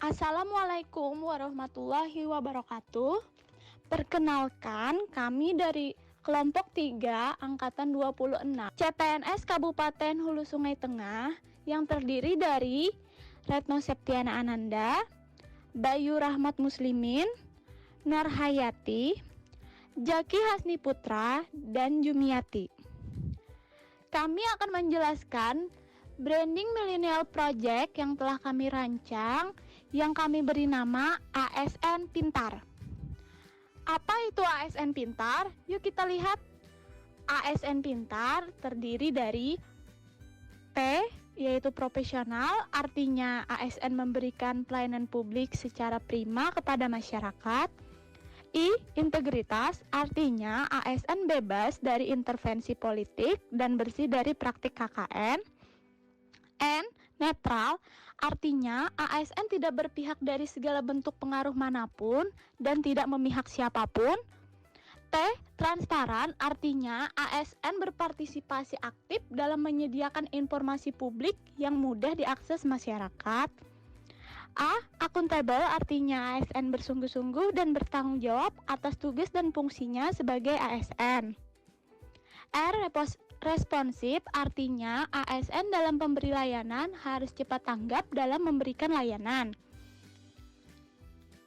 Assalamualaikum warahmatullahi wabarakatuh. Perkenalkan, kami dari kelompok 3 angkatan 26 CPNS Kabupaten Hulu Sungai Tengah yang terdiri dari Retno Septiana Ananda, Bayu Rahmat Muslimin, Nur Hayati, Jaki Hasni Putra, dan Jumiati. Kami akan menjelaskan branding millennial project yang telah kami rancang, yang kami beri nama ASN Pintar. Apa itu ASN Pintar? Yuk kita lihat. ASN Pintar terdiri dari P, yaitu profesional, artinya ASN memberikan pelayanan publik secara prima kepada masyarakat. I, integritas, artinya ASN bebas dari intervensi politik dan bersih dari praktik KKN. N, netral, artinya ASN tidak berpihak dari segala bentuk pengaruh manapun dan tidak memihak siapapun. T, transparan, artinya ASN berpartisipasi aktif dalam menyediakan informasi publik yang mudah diakses masyarakat. A, akuntabel, artinya ASN bersungguh-sungguh dan bertanggung jawab atas tugas dan fungsinya sebagai ASN. R, responsif, artinya ASN dalam pemberi layanan harus cepat tanggap dalam memberikan layanan.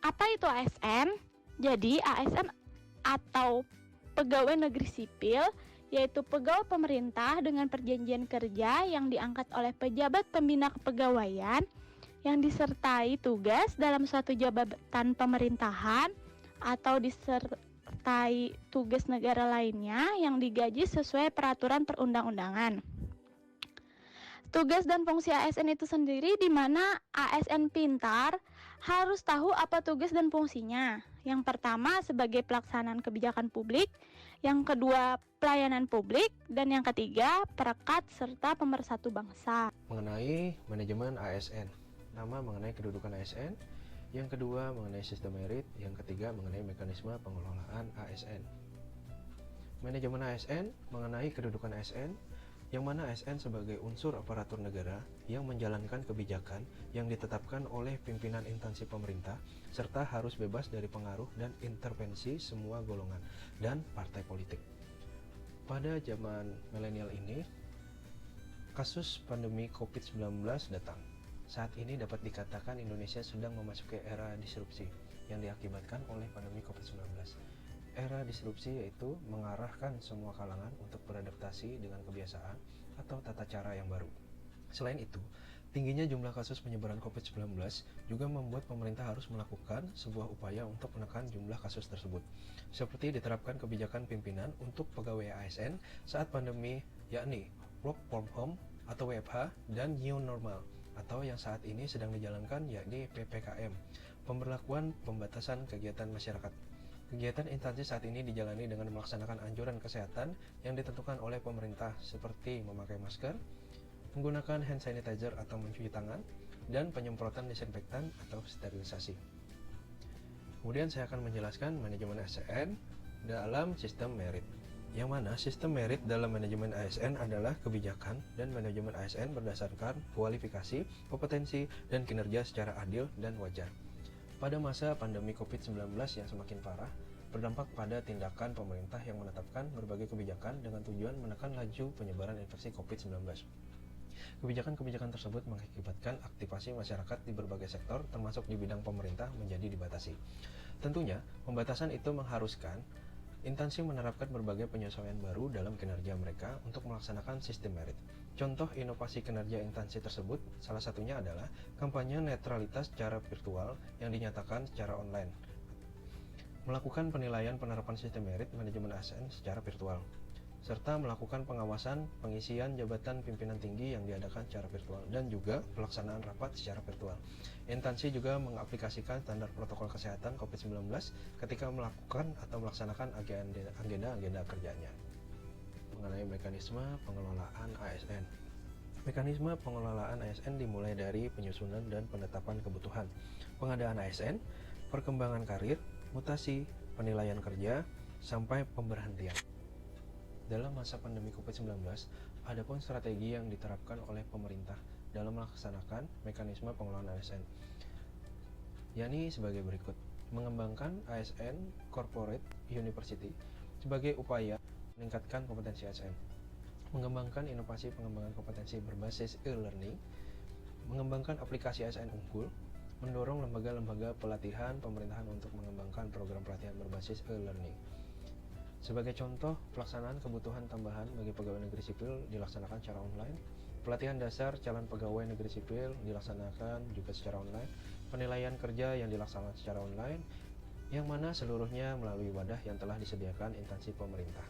Apa itu ASN? Jadi ASN atau pegawai negeri sipil, yaitu pegawai pemerintah dengan perjanjian kerja yang diangkat oleh pejabat pembina kepegawaian yang disertai tugas dalam suatu jabatan pemerintahan atau disertai tugas negara lainnya yang digaji sesuai peraturan perundang-undangan. Tugas dan fungsi ASN itu sendiri, di mana ASN pintar harus tahu apa tugas dan fungsinya. Yang pertama sebagai pelaksanaan kebijakan publik, yang kedua pelayanan publik, dan yang ketiga perekat serta pemersatu bangsa. Mengenai manajemen ASN, nama mengenai kedudukan ASN, yang kedua mengenai sistem merit, yang ketiga mengenai mekanisme pengelolaan ASN. Manajemen ASN mengenai kedudukan ASN, yang mana ASN sebagai unsur aparatur negara yang menjalankan kebijakan yang ditetapkan oleh pimpinan instansi pemerintah, serta harus bebas dari pengaruh dan intervensi semua golongan dan partai politik. Pada zaman milenial ini, kasus pandemi COVID-19 datang. Saat ini dapat dikatakan Indonesia sedang memasuki era disrupsi yang diakibatkan oleh pandemi COVID-19. Era disrupsi yaitu mengarahkan semua kalangan untuk beradaptasi dengan kebiasaan atau tata cara yang baru. Selain itu, tingginya jumlah kasus penyebaran COVID-19 juga membuat pemerintah harus melakukan sebuah upaya untuk menekan jumlah kasus tersebut. Seperti diterapkan kebijakan pimpinan untuk pegawai ASN saat pandemi, yakni work from home atau WFH dan new normal, atau yang saat ini sedang dijalankan yakni PPKM, pemberlakuan pembatasan kegiatan masyarakat. Kegiatan instansi saat ini dijalani dengan melaksanakan anjuran kesehatan yang ditentukan oleh pemerintah seperti memakai masker, menggunakan hand sanitizer atau mencuci tangan, dan penyemprotan disinfektan atau sterilisasi. Kemudian saya akan menjelaskan manajemen ASN dalam sistem merit, yang mana sistem merit dalam manajemen ASN adalah kebijakan dan manajemen ASN berdasarkan kualifikasi, kompetensi, dan kinerja secara adil dan wajar. Pada masa pandemi COVID-19 yang semakin parah, berdampak pada tindakan pemerintah yang menetapkan berbagai kebijakan dengan tujuan menekan laju penyebaran infeksi COVID-19. Kebijakan-kebijakan tersebut mengakibatkan aktivasi masyarakat di berbagai sektor, termasuk di bidang pemerintah, menjadi dibatasi. Tentunya, pembatasan itu mengharuskan instansi menerapkan berbagai penyesuaian baru dalam kinerja mereka untuk melaksanakan sistem merit. Contoh inovasi kinerja instansi tersebut salah satunya adalah kampanye netralitas secara virtual yang dinyatakan secara online, melakukan penilaian penerapan sistem merit manajemen ASN secara virtual, serta melakukan pengawasan pengisian jabatan pimpinan tinggi yang diadakan secara virtual, dan juga pelaksanaan rapat secara virtual. Instansi juga mengaplikasikan standar protokol kesehatan COVID-19 ketika melakukan atau melaksanakan agenda-agenda kerjanya. Mengenai mekanisme pengelolaan ASN. Mekanisme pengelolaan ASN dimulai dari penyusunan dan penetapan kebutuhan, pengadaan ASN, perkembangan karir, mutasi, penilaian kerja, sampai pemberhentian. Dalam masa pandemi COVID-19, adapun strategi yang diterapkan oleh pemerintah dalam melaksanakan mekanisme pengelolaan ASN. yakni sebagai berikut. Mengembangkan ASN Corporate University sebagai upaya meningkatkan kompetensi ASN. Mengembangkan inovasi pengembangan kompetensi berbasis e-learning. Mengembangkan aplikasi ASN unggul. Mendorong lembaga-lembaga pelatihan pemerintahan untuk mengembangkan program pelatihan berbasis e-learning. Sebagai contoh, pelaksanaan kebutuhan tambahan bagi pegawai negeri sipil dilaksanakan secara online. Pelatihan dasar calon pegawai negeri sipil dilaksanakan juga secara online. Penilaian kerja yang dilaksanakan secara online, yang mana seluruhnya melalui wadah yang telah disediakan instansi pemerintah.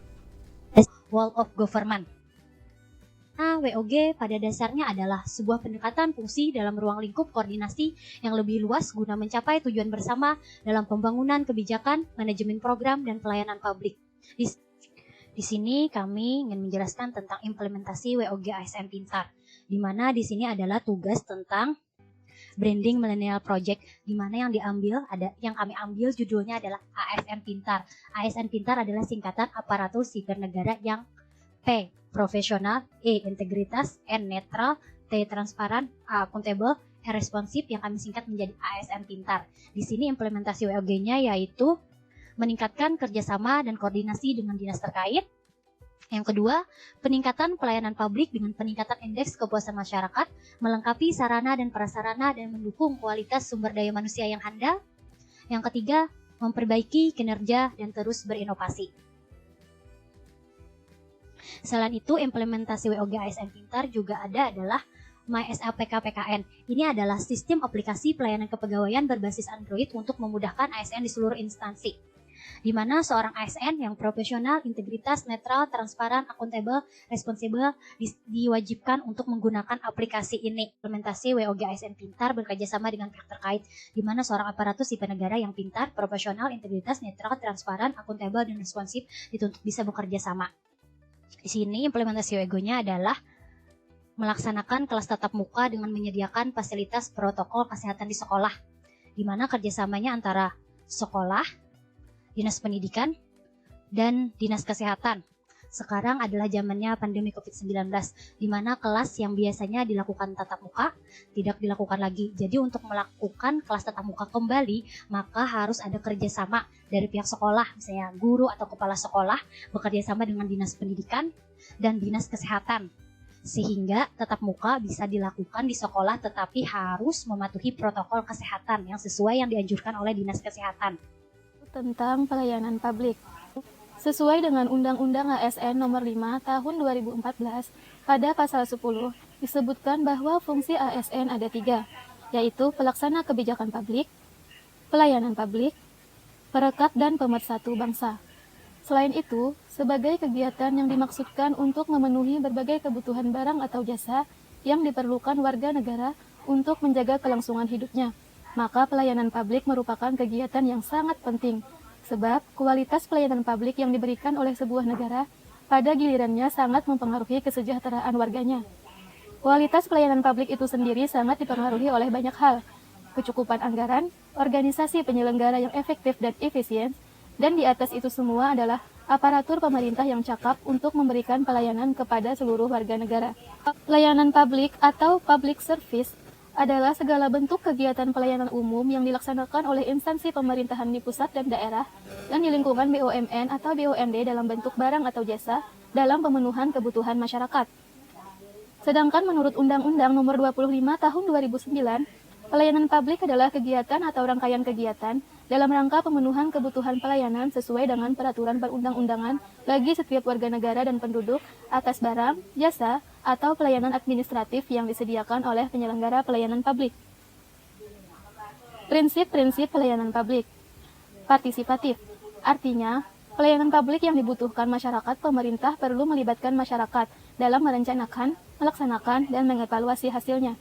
Wall of Government. Nah, WOG pada dasarnya adalah sebuah pendekatan fungsi dalam ruang lingkup koordinasi yang lebih luas guna mencapai tujuan bersama dalam pembangunan kebijakan, manajemen program, dan pelayanan publik. Di sini kami ingin menjelaskan tentang implementasi WOG ASN Pintar, di mana di sini adalah tugas tentang Branding Millennial Project, di mana yang kami ambil judulnya adalah ASN Pintar. ASN Pintar adalah singkatan aparatur sipil negara yang P. Profesional, E. Integritas, N. Netral, T. Transparan, A. Akuntabel, R. Responsif yang kami singkat menjadi ASN Pintar. Di sini implementasi WOG-nya yaitu meningkatkan kerjasama dan koordinasi dengan dinas terkait. Yang kedua, peningkatan pelayanan publik dengan peningkatan indeks kepuasan masyarakat, melengkapi sarana dan prasarana dan mendukung kualitas sumber daya manusia yang handal. Yang ketiga, memperbaiki kinerja dan terus berinovasi. Selain itu, implementasi WOG ASN Pintar juga adalah MySAPK-PKN. Ini adalah sistem aplikasi pelayanan kepegawaian berbasis Android untuk memudahkan ASN di seluruh instansi, di mana seorang ASN yang profesional, integritas, netral, transparan, akuntabel, responsibel diwajibkan untuk menggunakan aplikasi ini. Implementasi WOG ASN Pintar bekerjasama dengan pihak terkait, di mana seorang aparatur sipil negara yang pintar, profesional, integritas, netral, transparan, akuntabel, dan responsif dituntut bisa bekerja sama. Di sini implementasi WOG-nya adalah melaksanakan kelas tatap muka dengan menyediakan fasilitas protokol kesehatan di sekolah, di mana kerjasamanya antara sekolah, dinas pendidikan, dan dinas kesehatan. Sekarang adalah zamannya pandemi COVID-19, di mana kelas yang biasanya dilakukan tatap muka tidak dilakukan lagi. Jadi untuk melakukan kelas tatap muka kembali, maka harus ada kerjasama dari pihak sekolah, misalnya guru atau kepala sekolah bekerjasama dengan dinas pendidikan dan dinas kesehatan, sehingga tatap muka bisa dilakukan di sekolah tetapi harus mematuhi protokol kesehatan yang sesuai yang dianjurkan oleh dinas kesehatan. Tentang pelayanan publik. Sesuai dengan Undang-Undang ASN Nomor 5 Tahun 2014, pada pasal 10 disebutkan bahwa fungsi ASN ada 3, yaitu pelaksana kebijakan publik, pelayanan publik, perekat dan pemersatu bangsa. Selain itu, sebagai kegiatan yang dimaksudkan untuk memenuhi berbagai kebutuhan barang atau jasa yang diperlukan warga negara untuk menjaga kelangsungan hidupnya, maka pelayanan publik merupakan kegiatan yang sangat penting, sebab kualitas pelayanan publik yang diberikan oleh sebuah negara pada gilirannya sangat mempengaruhi kesejahteraan warganya. Kualitas pelayanan publik itu sendiri sangat dipengaruhi oleh banyak hal, kecukupan anggaran, organisasi penyelenggara yang efektif dan efisien, dan di atas itu semua adalah aparatur pemerintah yang cakap untuk memberikan pelayanan kepada seluruh warga negara. Pelayanan publik atau public service adalah segala bentuk kegiatan pelayanan umum yang dilaksanakan oleh instansi pemerintahan di pusat dan daerah dan di lingkungan BUMN atau BUMD dalam bentuk barang atau jasa dalam pemenuhan kebutuhan masyarakat. Sedangkan menurut Undang-Undang Nomor 25 Tahun 2009, pelayanan publik adalah kegiatan atau rangkaian kegiatan dalam rangka pemenuhan kebutuhan pelayanan sesuai dengan peraturan perundang-undangan bagi setiap warga negara dan penduduk atas barang, jasa, atau pelayanan administratif yang disediakan oleh penyelenggara pelayanan publik. Prinsip-prinsip pelayanan publik. Partisipatif, artinya pelayanan publik yang dibutuhkan masyarakat, pemerintah perlu melibatkan masyarakat dalam merencanakan, melaksanakan, dan mengevaluasi hasilnya.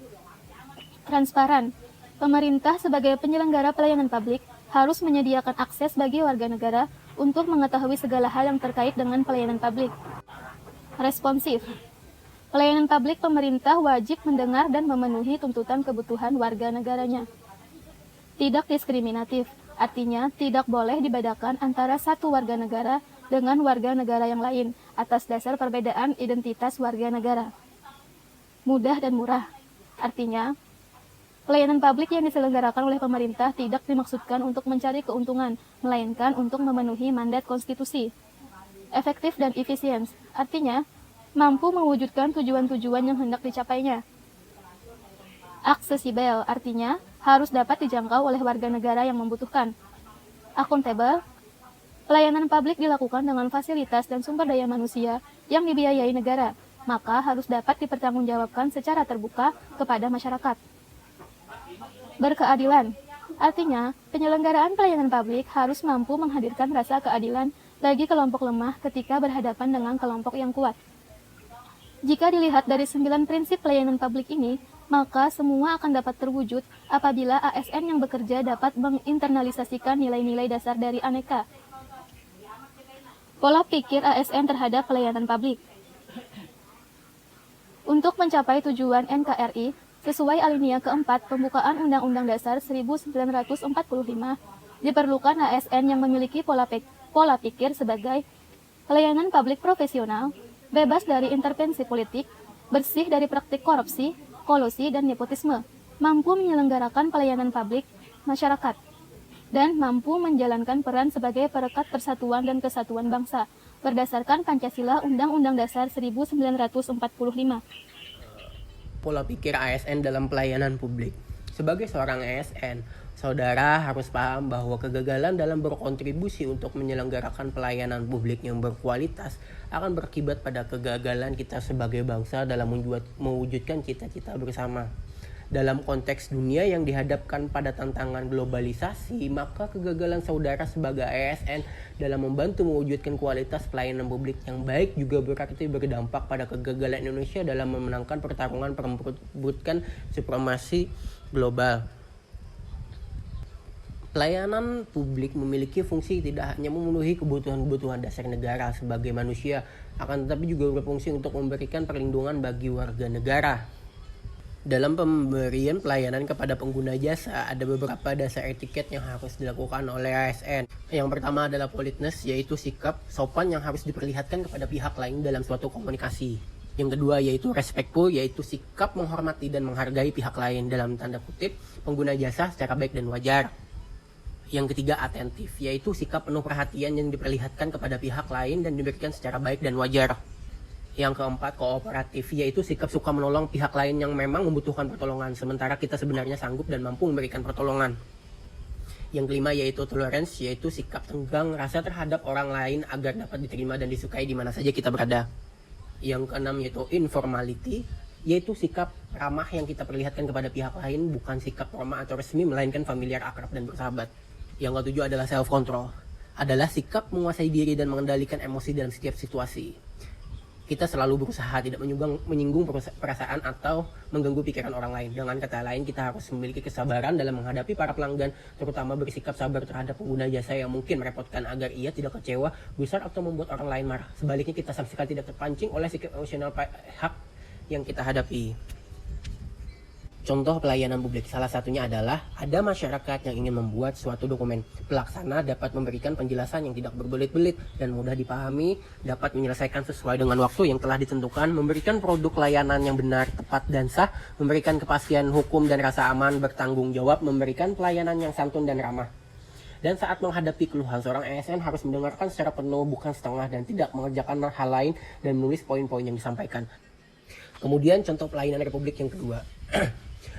Transparan, pemerintah sebagai penyelenggara pelayanan publik harus menyediakan akses bagi warga negara untuk mengetahui segala hal yang terkait dengan pelayanan publik. Responsif, pelayanan publik pemerintah wajib mendengar dan memenuhi tuntutan kebutuhan warga negaranya. Tidak diskriminatif, artinya tidak boleh dibedakan antara satu warga negara dengan warga negara yang lain atas dasar perbedaan identitas warga negara. Mudah dan murah, artinya Pelayanan publik yang diselenggarakan oleh pemerintah tidak dimaksudkan untuk mencari keuntungan, melainkan untuk memenuhi mandat konstitusi. Efektif dan efisien, artinya mampu mewujudkan tujuan-tujuan yang hendak dicapainya. Aksesibel, artinya harus dapat dijangkau oleh warga negara yang membutuhkan. Akuntabel, pelayanan publik dilakukan dengan fasilitas dan sumber daya manusia yang dibiayai negara, maka harus dapat dipertanggungjawabkan secara terbuka kepada masyarakat. Berkeadilan, artinya penyelenggaraan pelayanan publik harus mampu menghadirkan rasa keadilan bagi kelompok lemah ketika berhadapan dengan kelompok yang kuat. Jika dilihat dari 9 prinsip pelayanan publik ini, maka semua akan dapat terwujud apabila ASN yang bekerja dapat menginternalisasikan nilai-nilai dasar dari Aneka. Pola pikir ASN terhadap pelayanan publik. Untuk mencapai tujuan NKRI, sesuai alinea keempat pembukaan Undang-Undang Dasar 1945, diperlukan ASN yang memiliki pola pikir sebagai pelayanan publik profesional, bebas dari intervensi politik, bersih dari praktik korupsi, kolusi, dan nepotisme, mampu menyelenggarakan pelayanan publik masyarakat, dan mampu menjalankan peran sebagai perekat persatuan dan kesatuan bangsa, berdasarkan Pancasila Undang-Undang Dasar 1945. Pola pikir ASN dalam pelayanan publik. Sebagai seorang ASN, saudara harus paham bahwa kegagalan dalam berkontribusi untuk menyelenggarakan pelayanan publik yang berkualitas akan berakibat pada kegagalan kita sebagai bangsa dalam mewujudkan cita-cita bersama. Dalam konteks dunia yang dihadapkan pada tantangan globalisasi, maka kegagalan saudara sebagai ASN dalam membantu mewujudkan kualitas pelayanan publik yang baik juga berarti berdampak pada kegagalan Indonesia dalam memenangkan pertarungan memperebutkan supremasi global. Pelayanan publik memiliki fungsi tidak hanya memenuhi kebutuhan-kebutuhan dasar negara sebagai manusia, akan tetapi juga berfungsi untuk memberikan perlindungan bagi warga negara. Dalam pemberian pelayanan kepada pengguna jasa, ada beberapa dasar etiket yang harus dilakukan oleh ASN. Yang pertama adalah politeness, yaitu sikap sopan yang harus diperlihatkan kepada pihak lain dalam suatu komunikasi. Yang kedua yaitu respectful, yaitu sikap menghormati dan menghargai pihak lain dalam tanda kutip pengguna jasa secara baik dan wajar. Yang ketiga atentif, yaitu sikap penuh perhatian yang diperlihatkan kepada pihak lain dan diberikan secara baik dan wajar. Yang keempat kooperatif, yaitu sikap suka menolong pihak lain yang memang membutuhkan pertolongan, sementara kita sebenarnya sanggup dan mampu memberikan pertolongan. Yang kelima yaitu tolerance, yaitu sikap tenggang rasa terhadap orang lain agar dapat diterima dan disukai di mana saja kita berada. Yang keenam yaitu informality, yaitu sikap ramah yang kita perlihatkan kepada pihak lain, bukan sikap formal atau resmi, melainkan familiar, akrab, dan bersahabat. Yang ketujuh adalah self control, adalah sikap menguasai diri dan mengendalikan emosi dalam setiap situasi. Kita selalu berusaha tidak menyinggung perasaan atau mengganggu pikiran orang lain. Dengan kata lain, kita harus memiliki kesabaran dalam menghadapi para pelanggan, terutama bersikap sabar terhadap pengguna jasa yang mungkin merepotkan agar ia tidak kecewa, gusar, atau membuat orang lain marah. Sebaliknya, kita sama sekali tidak terpancing oleh sikap emosional pihak yang kita hadapi. Contoh pelayanan publik salah satunya adalah ada masyarakat yang ingin membuat suatu dokumen. Pelaksana dapat memberikan penjelasan yang tidak berbelit-belit dan mudah dipahami, dapat menyelesaikan sesuai dengan waktu yang telah ditentukan, memberikan produk layanan yang benar, tepat, dan sah, memberikan kepastian hukum dan rasa aman, bertanggung jawab, memberikan pelayanan yang santun dan ramah. Dan saat menghadapi keluhan, seorang ASN harus mendengarkan secara penuh, bukan setengah, dan tidak mengerjakan hal lain dan menulis poin-poin yang disampaikan. Kemudian contoh pelayanan Republik yang kedua.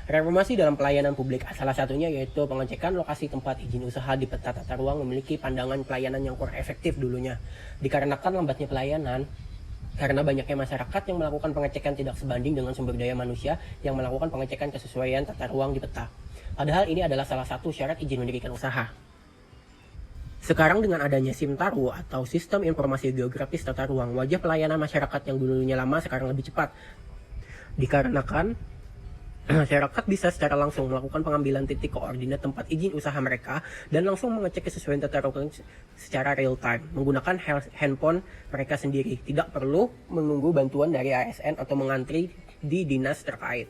Reformasi dalam pelayanan publik, salah satunya yaitu pengecekan lokasi tempat izin usaha di peta tata ruang memiliki pandangan pelayanan yang kurang efektif dulunya. Dikarenakan lambatnya pelayanan, karena banyaknya masyarakat yang melakukan pengecekan tidak sebanding dengan sumber daya manusia yang melakukan pengecekan kesesuaian tata ruang di peta. Padahal ini adalah salah satu syarat izin mendirikan usaha. Sekarang dengan adanya SIMTARU atau Sistem Informasi Geografis Tata Ruang, wajah pelayanan masyarakat yang dulunya lama sekarang lebih cepat. Dikarenakan masyarakat bisa secara langsung melakukan pengambilan titik koordinat tempat izin usaha mereka dan langsung mengecek kesesuaian tata ruang secara real time menggunakan handphone mereka sendiri. Tidak perlu menunggu bantuan dari ASN atau mengantri di dinas terkait.